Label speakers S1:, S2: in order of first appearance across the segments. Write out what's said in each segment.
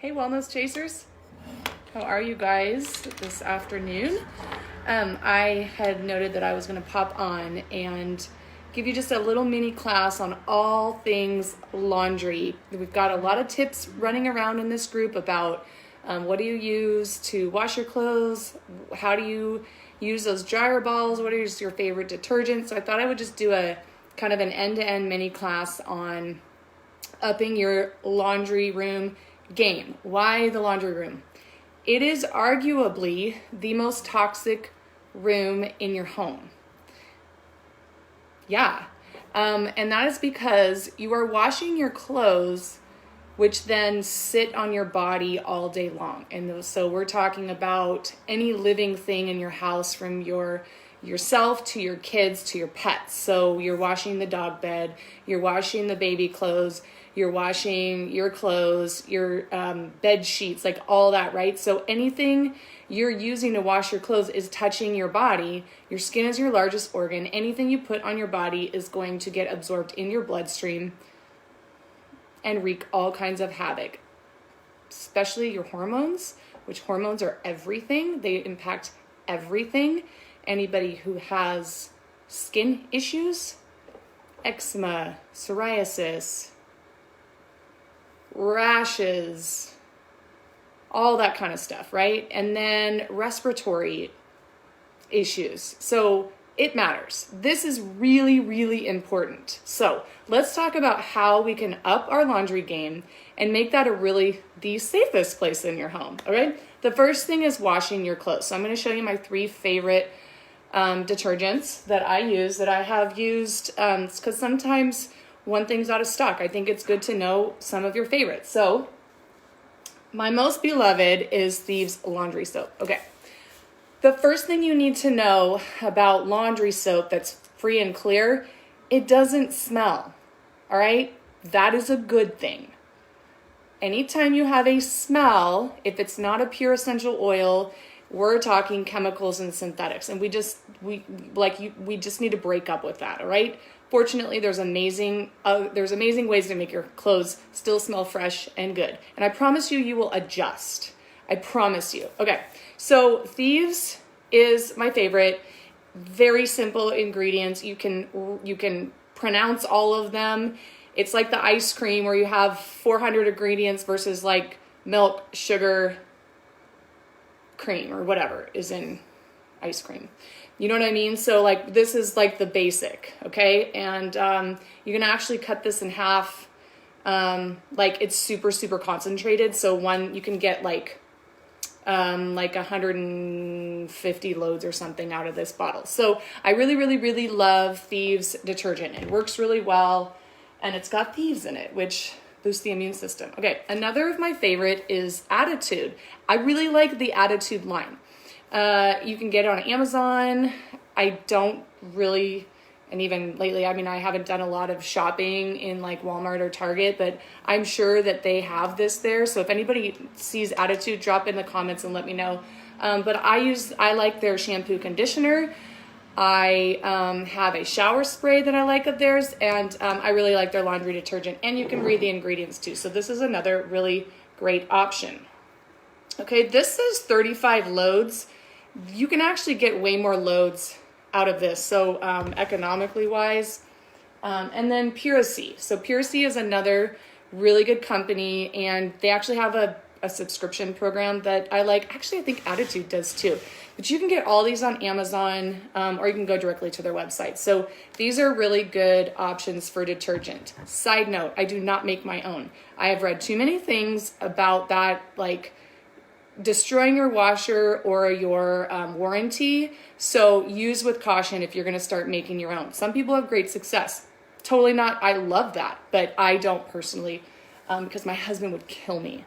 S1: Hey, Wellness Chasers. How are you guys this afternoon? I had noted that I was going to pop on and give you just a little mini class on all things laundry. We've got a lot of tips running around in this group about what do you use to wash your clothes? How do you use those dryer balls? What is your favorite detergent? So I thought I would just do a kind of an end-to-end mini class on upping your laundry room game. Why the laundry room? It is arguably the most toxic room in your home. Yeah. And that is because you are washing your clothes, which then sit on your body all day long. And so we're talking about any living thing in your house, from yourself to your kids to your pets. So you're washing the dog bed, you're washing the baby clothes, you're washing your clothes, your bed sheets, like all that, right? So anything you're using to wash your clothes is touching your body. Your skin is your largest organ. Anything you put on your body is going to get absorbed in your bloodstream and wreak all kinds of havoc, especially your hormones, which hormones are everything. They impact everything. Anybody who has skin issues, eczema, psoriasis, rashes, all that kind of stuff, right? And then respiratory issues. So it matters. This is really, really important. So let's talk about how we can up our laundry game and make that the safest place in your home, all right? The first thing is washing your clothes. So I'm going to show you my 3 favorite detergents that I use, that I have used, because sometimes one thing's out of stock. I think it's good to know some of your favorites. So my most beloved is Thieves laundry soap. Okay. The first thing you need to know about laundry soap that's free and clear, it doesn't smell. All right? That is a good thing. Anytime you have a smell, if it's not a pure essential oil, we're talking chemicals and synthetics, and we just need to break up with that. All right. Fortunately, there's amazing ways to make your clothes still smell fresh and good, and I promise you will adjust. I promise you. Okay. So Thieves is my favorite. Very simple ingredients. You can pronounce all of them. It's like the ice cream where you have 400 ingredients versus like milk, sugar, cream, or whatever is in ice cream. You know what I mean? So like this is like the basic, okay? And you can actually cut this in half. Like it's super, super concentrated. So you can get like 150 loads or something out of this bottle. So I really, really, really love Thieves detergent. It works really well, and it's got thieves in it, which boosts the immune system. Okay, another of my favorite is Attitude. I really like the Attitude line. You can get it on Amazon. I don't really, and even lately, I mean, I haven't done a lot of shopping in like Walmart or Target, but I'm sure that they have this there. So if anybody sees Attitude, drop in the comments and let me know. But I like their shampoo conditioner. I have a shower spray that I like of theirs, and I really like their laundry detergent, and you can read the ingredients too. So this is another really great option. Okay, this is 35 loads. You can actually get way more loads out of this, so economically wise. And then Puracy. So Puracy is another really good company, and they actually have a subscription program that I like. Actually, I think Attitude does too. But you can get all these on Amazon, or you can go directly to their website. So these are really good options for detergent. Side note, I do not make my own. I have read too many things about that, like destroying your washer or your warranty. So use with caution if you're going to start making your own. Some people have great success. Totally not. I love that, but I don't personally, because my husband would kill me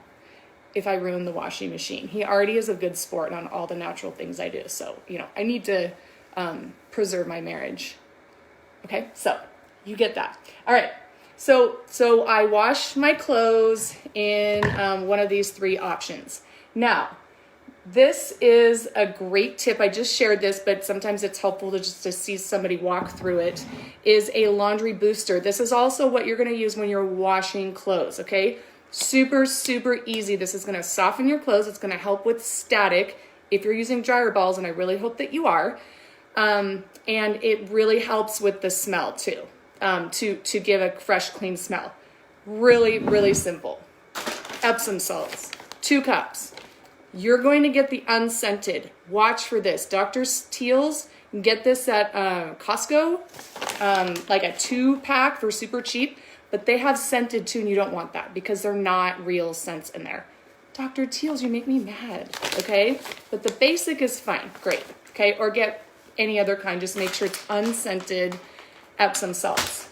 S1: if I ruined the washing machine. He already is a good sport on all the natural things I do. So, I need to preserve my marriage. Okay, so you get that. All right. So I wash my clothes in one of these 3 options. Now, this is a great tip. I just shared this, but sometimes it's helpful to see somebody walk through it, is a laundry booster. This is also what you're going to use when you're washing clothes, okay? Super, super easy. This is going to soften your clothes. It's going to help with static if you're using dryer balls, and I really hope that you are. And it really helps with the smell too, to give a fresh, clean smell. Really, really simple. Epsom salts, 2 cups. You're going to get the unscented. Watch for this. Dr. Teal's, get this at Costco, like a 2-pack for super cheap. But they have scented too, and you don't want that because they're not real scents in there. Dr. Teal's, you make me mad, okay? But the basic is fine, great, okay? Or get any other kind, just make sure it's unscented Epsom salts.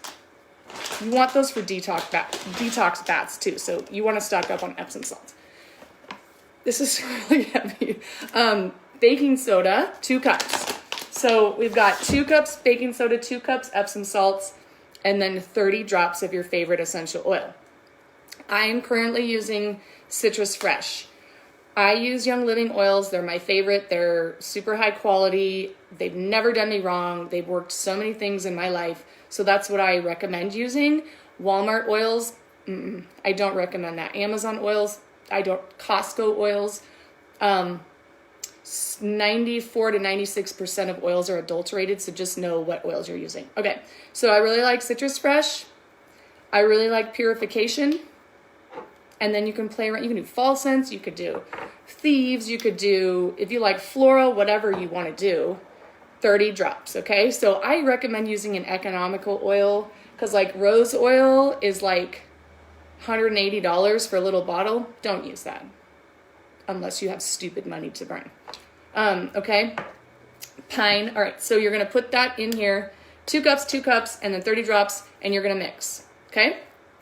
S1: You want those for detox baths too, so you want to stock up on Epsom salts. This is really heavy. Baking soda, 2 cups. So we've got 2 cups baking soda, 2 cups Epsom salts, and then 30 drops of your favorite essential oil. I am currently using Citrus Fresh. I use Young Living oils. They're my favorite. They're super high quality. They've never done me wrong. They've worked so many things in my life. So that's what I recommend using. Walmart oils, I don't recommend that. Amazon oils, I don't. Costco oils, 94 to 96% of oils are adulterated, so just know what oils you're using. Okay, so I really like Citrus Fresh. I really like Purification. And then you can play around. You can do fall scents. You could do Thieves. You could do, if you like floral, whatever you want to do, 30 drops, okay? So I recommend using an economical oil because like rose oil is like $180 for a little bottle. Don't use that unless you have stupid money to burn. Okay, pine. All right, so you're gonna put that in here, 2 cups, and then 30 drops, and you're gonna mix, okay?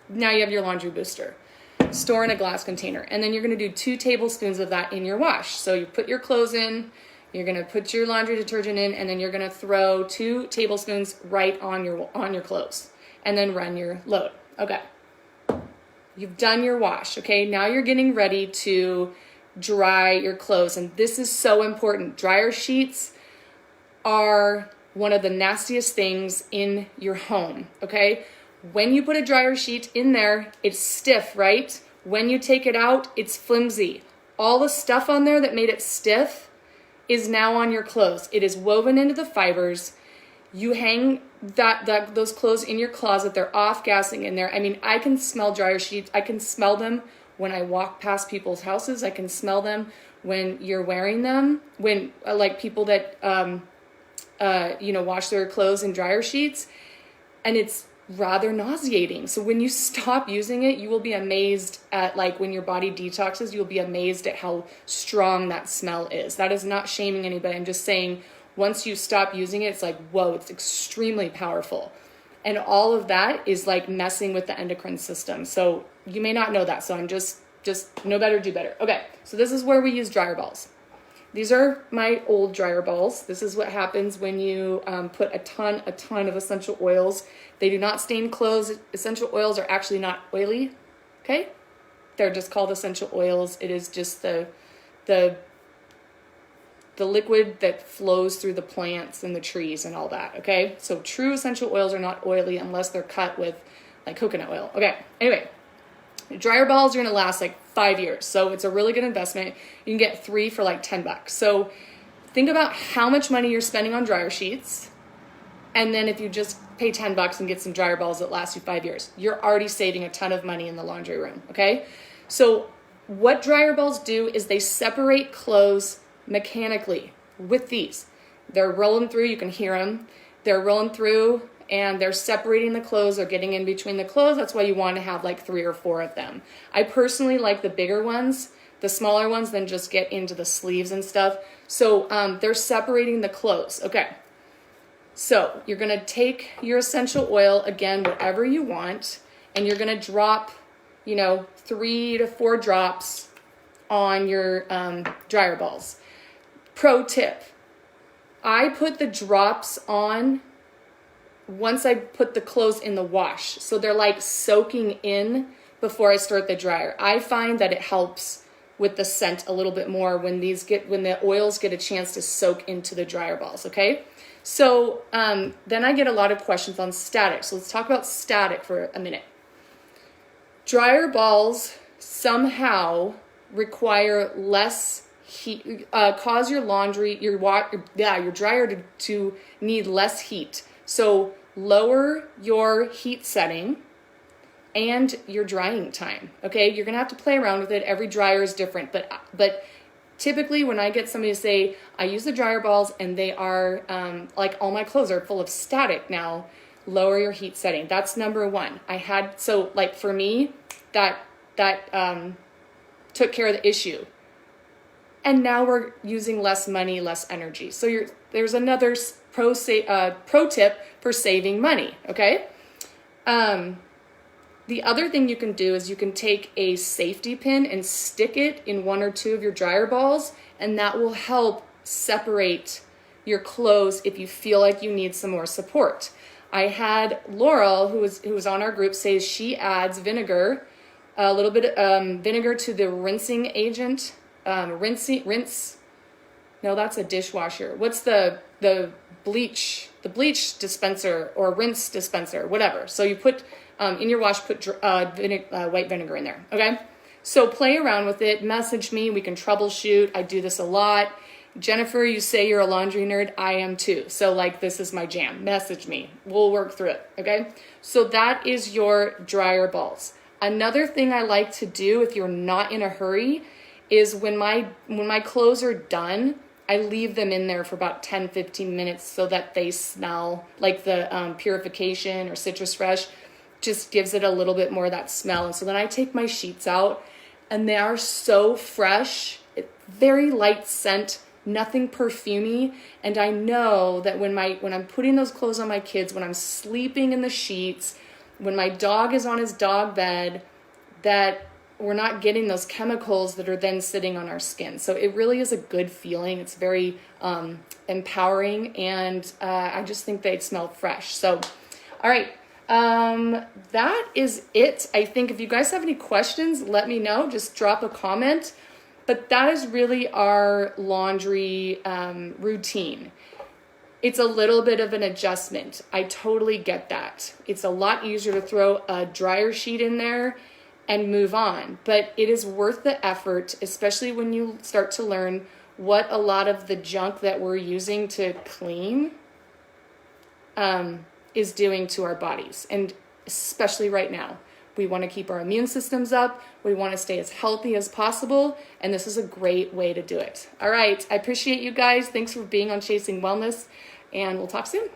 S1: Now you have your laundry booster. Store in a glass container, and then you're gonna do 2 tablespoons of that in your wash. So you put your clothes in, you're gonna put your laundry detergent in, and then you're gonna throw 2 tablespoons right on your clothes, and then run your load, okay? You've done your wash, okay? Now you're getting ready to dry your clothes, and this is so important. Dryer sheets are one of the nastiest things in your home, okay? When you put a dryer sheet in there, it's stiff, right? When you take it out, it's flimsy. All the stuff on there that made it stiff is now on your clothes. It is woven into the fibers. You hang those clothes in your closet. They're off-gassing in there. I mean, I can smell dryer sheets. I can smell them when I walk past people's houses. I can smell them when you're wearing them. When like people that wash their clothes in dryer sheets, and it's rather nauseating. So when you stop using it, you will be amazed at, like, when your body detoxes, you'll be amazed at how strong that smell is. That is not shaming anybody. I'm just saying once you stop using it, it's like, whoa, it's extremely powerful. And all of that is like messing with the endocrine system. So you may not know that. So I'm just know better, do better. Okay, so this is where we use dryer balls. These are my old dryer balls. This is what happens when you put a ton of essential oils. They do not stain clothes. Essential oils are actually not oily, okay? They're just called essential oils. It is just the liquid that flows through the plants and the trees and all that, okay? So true essential oils are not oily unless they're cut with like coconut oil. Okay, anyway, dryer balls are gonna last like 5 years. So it's a really good investment. You can get 3 for like $10. So think about how much money you're spending on dryer sheets. And then if you just pay $10 and get some dryer balls that last you 5 years, you're already saving a ton of money in the laundry room, okay? So what dryer balls do is they separate clothes mechanically with these. They're rolling through, you can hear them. They're rolling through and they're separating the clothes or getting in between the clothes. That's why you want to have like 3 or 4 of them. I personally like the bigger ones. The smaller ones then just get into the sleeves and stuff. So they're separating the clothes. Okay. So you're going to take your essential oil, again, whatever you want, and you're going to drop, 3 to 4 drops on your dryer balls. Pro tip, I put the drops on once I put the clothes in the wash. So they're like soaking in before I start the dryer. I find that it helps with the scent a little bit more when the oils get a chance to soak into the dryer balls, okay? So then I get a lot of questions on static. So let's talk about static for a minute. Dryer balls somehow require less heat, cause your laundry, your dryer to need less heat. So lower your heat setting and your drying time. Okay, you're gonna have to play around with it. Every dryer is different, but typically when I get somebody to say, I use the dryer balls and they are like all my clothes are full of static now, lower your heat setting. That's number one. So like for me, that took care of the issue. And now we're using less money, less energy. So there's another pro tip for saving money, okay? The other thing you can do is you can take a safety pin and stick it in one or two of your dryer balls, and that will help separate your clothes if you feel like you need some more support. I had Laurel, who was on our group, say she adds vinegar, a little bit of vinegar to the rinsing agent. Rinse. No, that's a dishwasher. What's the bleach dispenser or rinse dispenser, whatever. So you put in your wash, put white vinegar in there. Okay. So play around with it. Message me. We can troubleshoot. I do this a lot. Jennifer, you say you're a laundry nerd. I am too. So like, this is my jam. Message me. We'll work through it. Okay. So that is your dryer balls. Another thing I like to do if you're not in a hurry is when my clothes are done, I leave them in there for about 10-15 minutes so that they smell like the purification or citrus fresh just gives it a little bit more of that smell. And so then I take my sheets out and they are so fresh, very light scent, nothing perfumey. And I know that when I'm putting those clothes on my kids, when I'm sleeping in the sheets, when my dog is on his dog bed, that we're not getting those chemicals that are then sitting on our skin. So it really is a good feeling. It's very empowering, and I just think they smell fresh. So, all right, that is it. I think if you guys have any questions, let me know. Just drop a comment. But that is really our laundry routine. It's a little bit of an adjustment. I totally get that. It's a lot easier to throw a dryer sheet in there and move on. But it is worth the effort, especially when you start to learn what a lot of the junk that we're using to clean is doing to our bodies. And especially right now, we want to keep our immune systems up. We want to stay as healthy as possible. And this is a great way to do it. All right. I appreciate you guys. Thanks for being on Chasing Wellness. And we'll talk soon.